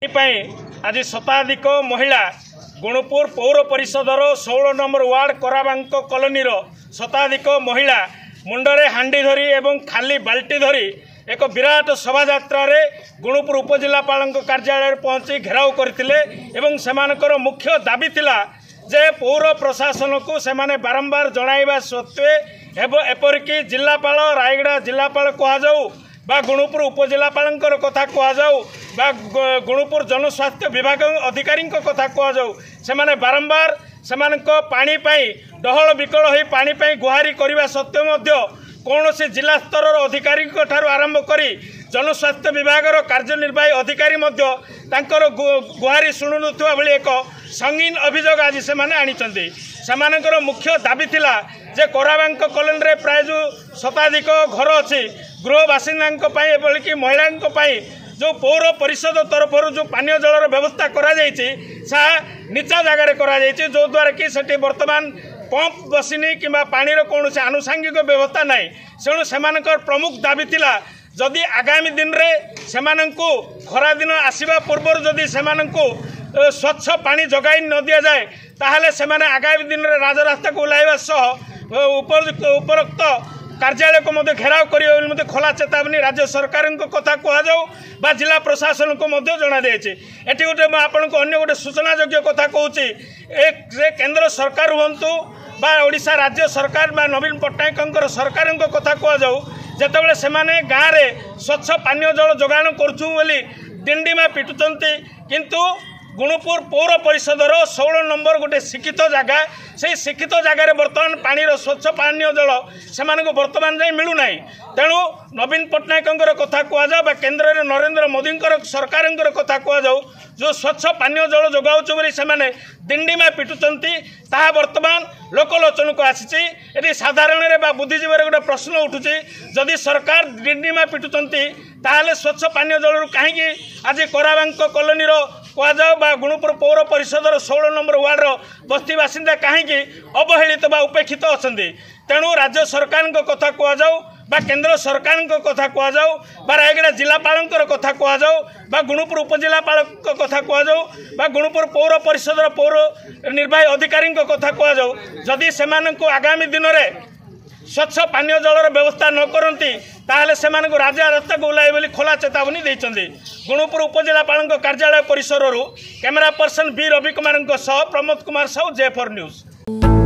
आज शताधिक महिला गुणुपुर पौर परिषदर 16 नंबर वार्ड कराबांक कॉलोनीर शताधिक महिला मुंडरे हांडी धरी एवं खाली बाल्टी धरी एक विराट शोभा गुणुपुर उपजिलापाल कार्यालय पहुंची घेराव करते मुख्य दाबी थिला जे पौर प्रशासन को सेमाने बारंबार जणाइबा सत्वे एपरिकी जिलापाल रायगड़ा जिलापाल कहुँ बा गुणुपुर उपजिलापाल कथा कहुँ बा गुणुपुर जनस्वास्थ्य विभाग अधिकारी कथा कहुँ से बारंबार पानी पाई डहल विकल हो पानी पाई गुहारी करने सत्वे कौन से जिला स्तर अधिकारी आरंभ करी जनस्वास्थ्य विभाग कार्यनिर्वाही अधिकारी गुहारी शुणुवा भली एक संगीन अभियोग आज से आनी सेमानकर मुख्य दाबी थिला जे कराबांक कॉलोनी प्राय जो शताधिक घर अच्छी गृह बासिंदा महिला जो पौर परिषद तरफ जो पानीय जलर व्यवस्था करा नीचा जगार करा जो द्वारा कि सेठी वर्तमान पंप बसिनी कि पानीर कौन से आनुषंगिक व्यवस्था नाई तेणु से प्रमुख दाबी थिला जदि आगामी दिन में से खरा दिन आसवा पूर्व जदि से स्वच्छ पानी जगाई न दि जाए ताहले से आगामी दिन में राजरास्ता को ओह्लाइबा सह उपरोक्त कार्यालय को घेराव कर खोला चेतावनी राज्य सरकार कथा कहुँ जिला प्रशासन को जना जाए एटी गोटे आपको अन्य गोटे सूचनायोग्य कथा कहूँ केंद्र सरकार हूँ ओडिशा राज्य सरकार नवीन पट्टनायक सरकार कथा कहुँ जितेबाला से गाँव में स्वच्छ पानीय जल जोगाण करुँ डिंडिमा पिटुंट किंतु गुणुपुर पौर परिषदर 16 नंबर गोटे शिक्षित जगह से शिक्षित जगार बर्तमान पानीर स्वच्छ पानीय जल से बर्तमान जाए मिलूना तेणु नवीन पट्टनायक कथा कहुँ केन्द्र में नरेंद्र मोदी सरकार कथा कहुँ जो स्वच्छ पानीय जल जोगाऊ से डिंडिमा पिटुंट ताहा वर्तमान लोकलोचन को आसी साधारण बुद्धिजीवी गोटे प्रश्न उठुची जदि सरकार डिंडिमा पिटुंट ताहले स्वच्छ पानीय जल कहीं आज कराबांक कॉलोनी कहुँ गुणुपुर पौर परिषदर 16 नंबर वार्डर बस्ती बासिंदा कहीं अवहेलित उपेक्षित अच्छा तेणु राज्य सरकार कथा कहुँ केंद्र सरकार कथा कहुँ रायगड़ा जिलापाल कथा कहुँ गुणुपुर उपजिलापाल कथा कहुँ गुणुपुर पौर परिषदर पौर निर्वाही अधिकारी कथा कहुँ जदि से आगामी दिन में स्वच्छ पानीय जलर व्यवस्था न करती ताहले से राजा रास्ता को ओह्लाइबे बोली खोला चेतावनी देइछन्ते। गुणुपुर उपजिलापाल कार्यालय परिसर camera person B Ravi Kumar Pramod Kumar Sahu J4 news.